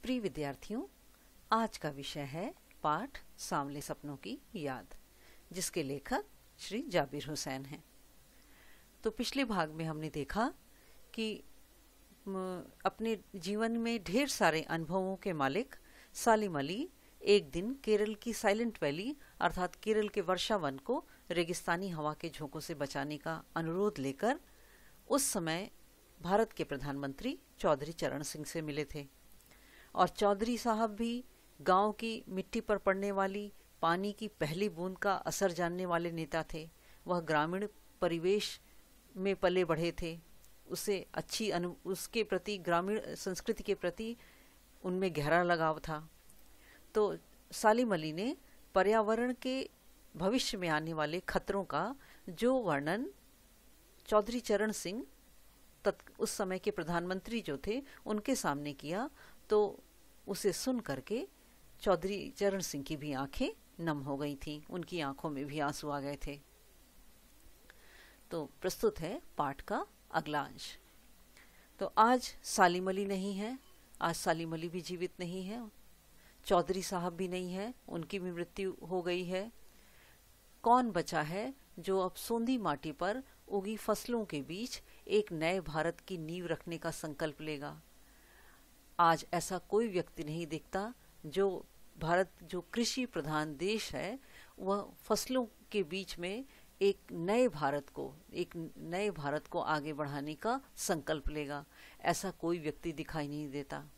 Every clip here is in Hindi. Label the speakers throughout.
Speaker 1: प्रिय विद्यार्थियों, आज का विषय है पाठ सांवले सपनों की याद, जिसके लेखक श्री जाबिर हुसैन हैं। तो पिछले भाग में हमने देखा कि अपने जीवन में ढेर सारे अनुभवों के मालिक सालिम अली एक दिन केरल की साइलेंट वैली अर्थात केरल के वर्षा वन को रेगिस्तानी हवा के झोंकों से बचाने का अनुरोध लेकर उस समय भारत के प्रधानमंत्री चौधरी चरण सिंह से मिले थे। और चौधरी साहब भी गांव की मिट्टी पर पड़ने वाली पानी की पहली बूंद का असर जानने वाले नेता थे। वह ग्रामीण परिवेश में पले बढ़े थे। उसके प्रति ग्रामीण संस्कृति के प्रति उनमें गहरा लगाव था। तो सालिम अली ने पर्यावरण के भविष्य में आने वाले खतरों का जो वर्णन चौधरी चरण सिंह उस समय के प्रधानमंत्री जो थे उनके सामने किया, तो उसे सुन करके चौधरी चरण सिंह की भी आंखें नम हो गई थीं, उनकी आंखों में भी आंसू आ गए थे। तो प्रस्तुत है पाठ का अगला अंश। तो आज सालिम अली नहीं है, आज सालिम अली भी जीवित नहीं है, चौधरी साहब भी नहीं है, उनकी भी मृत्यु हो गई है। कौन बचा है जो अब सोंधी माटी पर उगी फसलों के बीच एक नए भारत की नींव रखने का संकल्प लेगा? आज ऐसा कोई व्यक्ति नहीं दिखता जो भारत जो कृषि प्रधान देश है वह फसलों के बीच में एक नए भारत को आगे बढ़ाने का संकल्प लेगा। ऐसा कोई व्यक्ति दिखाई नहीं देता।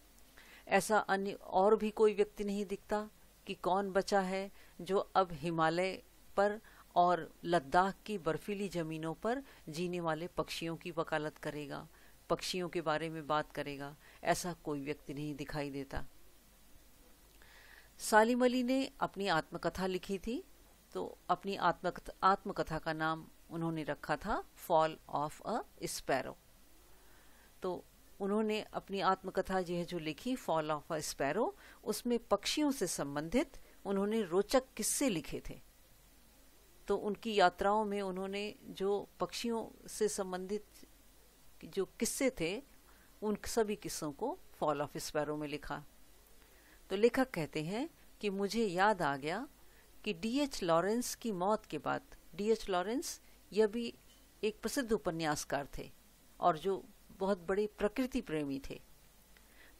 Speaker 1: ऐसा अन्य और भी कोई व्यक्ति नहीं दिखता कि कौन बचा है जो अब हिमालय पर और लद्दाख की बर्फीली जमीनों पर जीने वाले पक्षियों की वकालत करेगा, पक्षियों के बारे में बात करेगा। ऐसा कोई व्यक्ति नहीं दिखाई देता। सालिम अली ने अपनी आत्मकथा लिखी थी। तो अपनी आत्मकथा का नाम उन्होंने रखा था फॉल ऑफ अ स्पैरो। तो उन्होंने अपनी आत्मकथा जो लिखी फॉल ऑफ अ स्पैरो, उसमें पक्षियों से संबंधित उन्होंने रोचक किस्से लिखे थे। तो उनकी यात्राओं में उन्होंने जो पक्षियों से संबंधित जो किस्से थे उन सभी किस्सों को फॉल ऑफ स्पैरो में लिखा। तो लेखक कहते हैं कि मुझे याद आ गया कि D.H. लॉरेंस की मौत के बाद, D.H. लॉरेंस यह भी एक प्रसिद्ध उपन्यासकार थे और जो बहुत बड़े प्रकृति प्रेमी थे।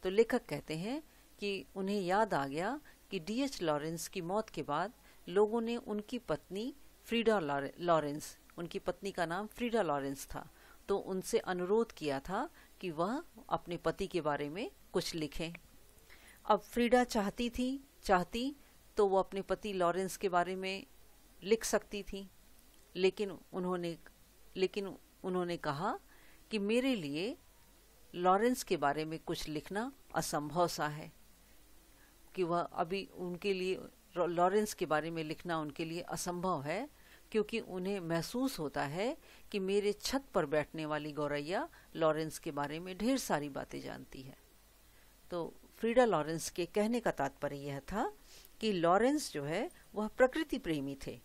Speaker 1: तो लेखक कहते हैं कि उन्हें याद आ गया कि D.H. लॉरेंस की मौत के बाद लोगों ने उनकी पत्नी फ्रीडा लॉरेंस, उनकी पत्नी का नाम फ्रीडा लॉरेंस था, तो उनसे अनुरोध किया था कि वह अपने पति के बारे में कुछ लिखें। अब फ्रीडा चाहती तो वो अपने पति लॉरेंस के बारे में लिख सकती थी, लेकिन उन्होंने कहा कि मेरे लिए लॉरेंस के बारे में कुछ लिखना असंभव सा है, कि वह अभी उनके लिए लॉरेंस के बारे में लिखना उनके लिए असंभव है, क्योंकि उन्हें महसूस होता है कि मेरे छत पर बैठने वाली गौरैया लॉरेंस के बारे में ढेर सारी बातें जानती है। तो फ्रीडा लॉरेंस के कहने का तात्पर्य यह था कि लॉरेंस जो है वह प्रकृति प्रेमी थे,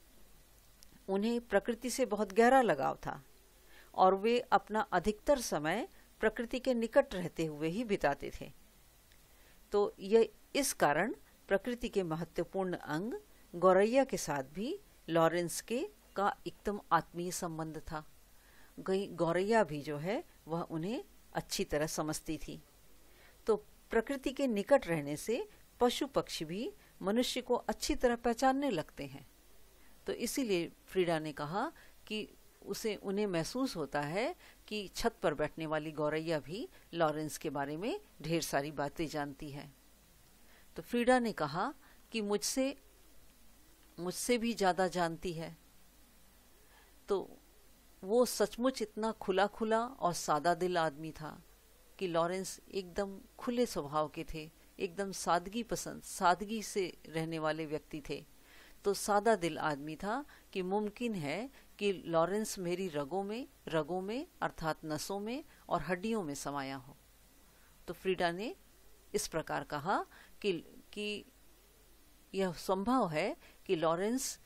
Speaker 1: उन्हें प्रकृति से बहुत गहरा लगाव था और वे अपना अधिकतर समय प्रकृति के निकट रहते हुए ही बिताते थे। तो यह इस कारण प्रकृति के महत्वपूर्ण अंग गौरैया के साथ भी लॉरेंस का एकदम आत्मीय संबंध था। गौरैया भी जो है वह उन्हें अच्छी तरह समझती थी। तो प्रकृति के निकट रहने से पशु पक्षी भी मनुष्य को अच्छी तरह पहचानने लगते हैं। तो इसीलिए फ्रीडा ने कहा कि उन्हें महसूस होता है कि छत पर बैठने वाली गौरैया भी लॉरेंस के बारे में ढेर सारी बातें जानती है। तो फ्रीडा ने कहा कि मुझसे भी ज्यादा जानती है। तो वो सचमुच इतना खुला और सादा दिल आदमी था कि लॉरेंस एकदम खुले स्वभाव के थे, एकदम सादगी से रहने वाले व्यक्ति थे। तो सादा दिल आदमी था कि मुमकिन है कि लॉरेंस मेरी रगों में अर्थात नसों में और हड्डियों में समाया हो। तो फ्रीडा ने इस प्रकार कहा कि यह संभव है कि लॉरेंस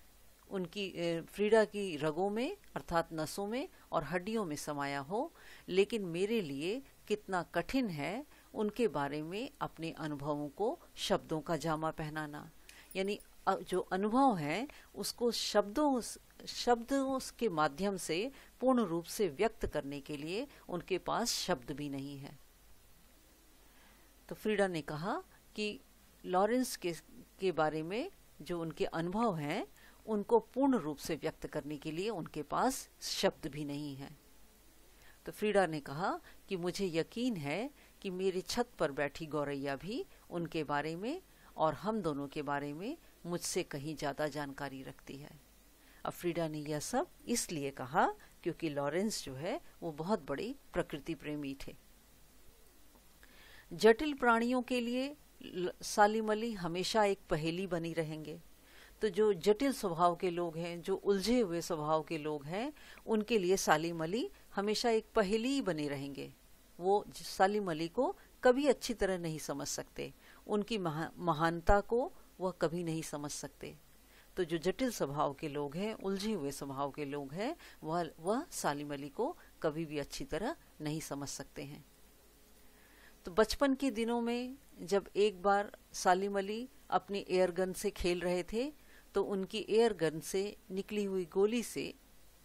Speaker 1: उनकी फ्रीडा की रगों में अर्थात नसों में और हड्डियों में समाया हो, लेकिन मेरे लिए कितना कठिन है उनके बारे में अपने अनुभवों को शब्दों का जामा पहनाना, यानी जो अनुभव है उसको शब्दों के माध्यम से पूर्ण रूप से व्यक्त करने के लिए उनके पास शब्द भी नहीं है। तो फ्रीडा ने कहा कि लॉरेंस के बारे में जो उनके अनुभव हैं उनको पूर्ण रूप से व्यक्त करने के लिए उनके पास शब्द भी नहीं है। तो फ्रीडा ने कहा कि मुझे यकीन है कि मेरी छत पर बैठी गौरैया भी उनके बारे में और हम दोनों के बारे में मुझसे कहीं ज्यादा जानकारी रखती है। अब फ्रीडा ने यह सब इसलिए कहा क्योंकि लॉरेंस जो है वो बहुत बड़ी प्रकृति प्रेमी थे। जटिल प्राणियों के लिए सालिम अली हमेशा एक पहेली बनी रहेंगे। तो जो जटिल स्वभाव के लोग हैं, जो उलझे हुए स्वभाव के लोग हैं, उनके लिए सालिम अली हमेशा एक पहेली ही बने रहेंगे। वो सालिम अली को कभी अच्छी तरह नहीं समझ सकते, उनकी महानता को वह कभी नहीं समझ सकते। तो जो जटिल स्वभाव के लोग हैं, उलझे हुए स्वभाव के लोग हैं, वह सालिम अली को कभी भी अच्छी तरह नहीं समझ सकते हैं। तो बचपन के दिनों में जब एक बार सालिम अली अपनी एयरगन से खेल रहे थे तो उनकी एयरगन से निकली हुई गोली से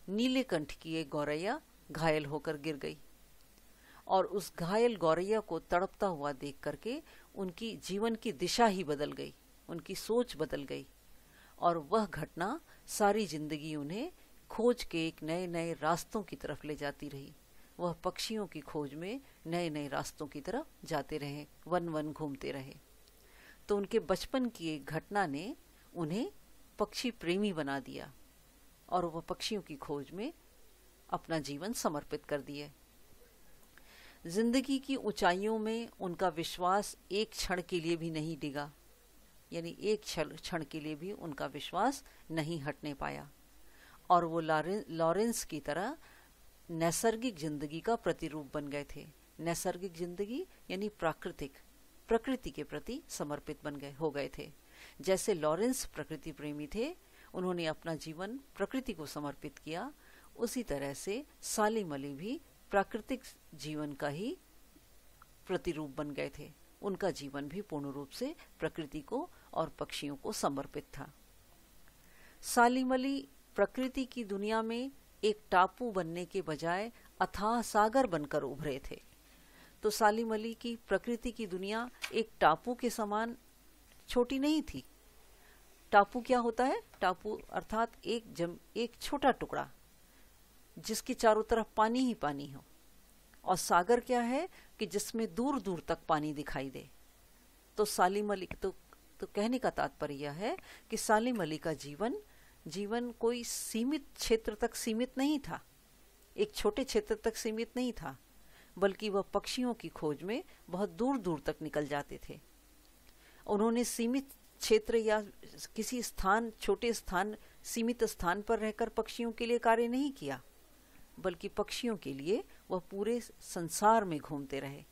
Speaker 1: नीले कंठ की एक गौरैया घायल होकर गिर गई और उस घायल गौरैया को तड़पता हुआ देख करके उनकी जीवन की दिशा ही बदल गई, उनकी सोच बदल गई और वह घटना सारी जिंदगी उन्हें खोज के एक नए नए रास्तों की तरफ ले जाती रही। वह पक्षियों की खोज में नए नए रास्तों की तरफ जाते रहे, वन वन घूमते रहे। तो उनके बचपन की एक घटना ने उन्हें पक्षी प्रेमी बना दिया और वह पक्षियों की खोज में अपना जीवन समर्पित कर दिए। जिंदगी की ऊंचाइयों में उनका विश्वास एक क्षण के लिए भी नहीं डिगा, यानी एक क्षण के लिए भी उनका विश्वास नहीं हटने पाया और वो लॉरेंस की तरह नैसर्गिक जिंदगी का प्रतिरूप बन गए थे। नैसर्गिक जिंदगी यानी प्रकृति के प्रति समर्पित हो गए थे। जैसे लॉरेंस प्रकृति प्रेमी थे, उन्होंने अपना जीवन प्रकृति को समर्पित किया, उसी तरह से सालिम अली भी प्राकृतिक जीवन का ही प्रतिरूप बन गए थे। उनका जीवन भी पूर्ण रूप से प्रकृति को और पक्षियों को समर्पित था। सालिम अली प्रकृति की दुनिया में एक टापू बनने के बजाय अथाह सागर बनकर उभरे थे। तो सालिम अली की प्रकृति की दुनिया एक टापू के समान छोटी नहीं थी। टापू क्या होता है? टापू अर्थात एक छोटा टुकड़ा जिसके चारों तरफ पानी ही पानी हो, और सागर क्या है कि जिसमें दूर दूर तक पानी दिखाई दे। तो सालिम अली तो कहने का तात्पर्य यह है कि सालिम अली का जीवन कोई सीमित क्षेत्र तक सीमित नहीं था, एक छोटे क्षेत्र तक सीमित नहीं था, बल्कि वह पक्षियों की खोज में बहुत दूर दूर तक निकल जाते थे। उन्होंने सीमित क्षेत्र या किसी छोटे सीमित स्थान पर रहकर पक्षियों के लिए कार्य नहीं किया, बल्कि पक्षियों के लिए वह पूरे संसार में घूमते रहे।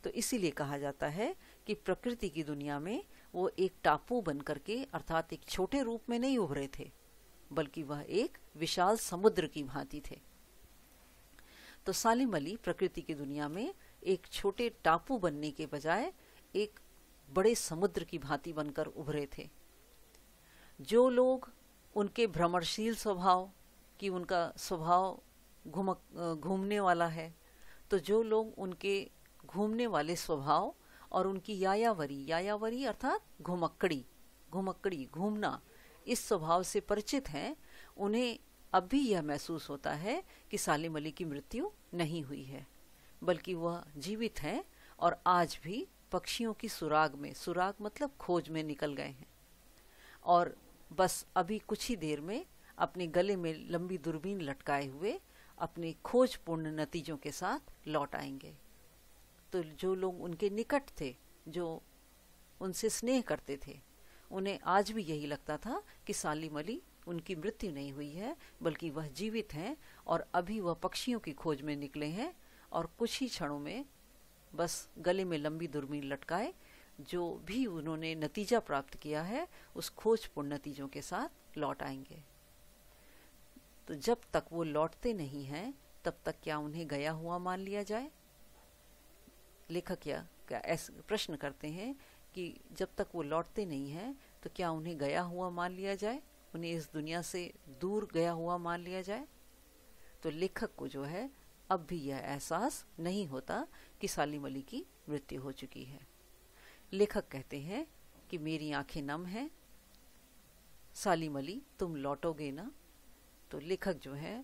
Speaker 1: तो इसीलिए कहा जाता है कि प्रकृति की दुनिया में वो एक टापू बनकर के अर्थात एक छोटे रूप में नहीं उभरे थे, बल्कि वह एक विशाल समुद्र की भांति थे। तो सालिम अली प्रकृति की दुनिया में एक छोटे टापू बनने के बजाय एक बड़े समुद्र की भांति बनकर उभरे थे। जो लोग उनके भ्रमणशील स्वभाव की, उनका स्वभाव घूमने वाला है, तो जो लोग उनके घूमने वाले स्वभाव और उनकी यायावरी अर्थात घुमक्कड़ी घूमना, इस स्वभाव से परिचित हैं, उन्हें अब भी यह महसूस होता है कि सालिम अली की मृत्यु नहीं हुई है, बल्कि वह जीवित हैं और आज भी पक्षियों की सुराग मतलब खोज में निकल गए हैं और बस अभी कुछ ही देर में अपने गले में लंबी दूरबीन लटकाए हुए अपने खोजपूर्ण नतीजों के साथ लौट आएंगे। तो जो लोग उनके निकट थे, जो उनसे स्नेह करते थे, उन्हें आज भी यही लगता था कि सालिम अली उनकी मृत्यु नहीं हुई है, बल्कि वह जीवित हैं और अभी वह पक्षियों की खोज में निकले हैं और कुछ ही क्षणों में बस गले में लंबी दूरबीन लटकाए जो भी उन्होंने नतीजा प्राप्त किया है उस खोजपूर्ण नतीजों के साथ लौट आएंगे। तो जब तक वो लौटते नहीं हैं तब तक क्या उन्हें गया हुआ मान लिया जाए? लेखक या क्या ऐसे प्रश्न करते हैं कि जब तक वो लौटते नहीं हैं तो क्या उन्हें गया हुआ मान लिया जाए, उन्हें इस दुनिया से दूर गया हुआ मान लिया जाए। तो लेखक को जो है अब भी यह एहसास नहीं होता कि सालिम अली की मृत्यु हो चुकी है। लेखक कहते हैं कि मेरी आंखें नम हैं, सालिम अली तुम लौटोगे ना। तो लेखक जो है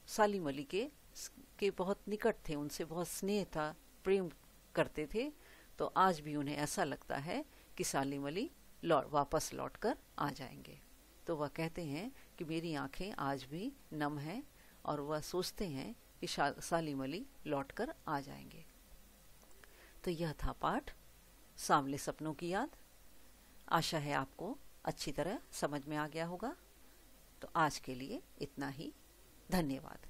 Speaker 1: सालिम अली के बहुत निकट थे, उनसे बहुत स्नेह था, प्रेम करते थे। तो आज भी उन्हें ऐसा लगता है कि सालिम अली वापस लौट कर आ जाएंगे। तो वह कहते हैं कि मेरी आंखें आज भी नम हैं और वह सोचते हैं कि सालिम अली लौट कर आ जाएंगे। तो यह था पाठ सांवले सपनों की याद। आशा है आपको अच्छी तरह समझ में आ गया होगा। तो आज के लिए इतना ही। धन्यवाद।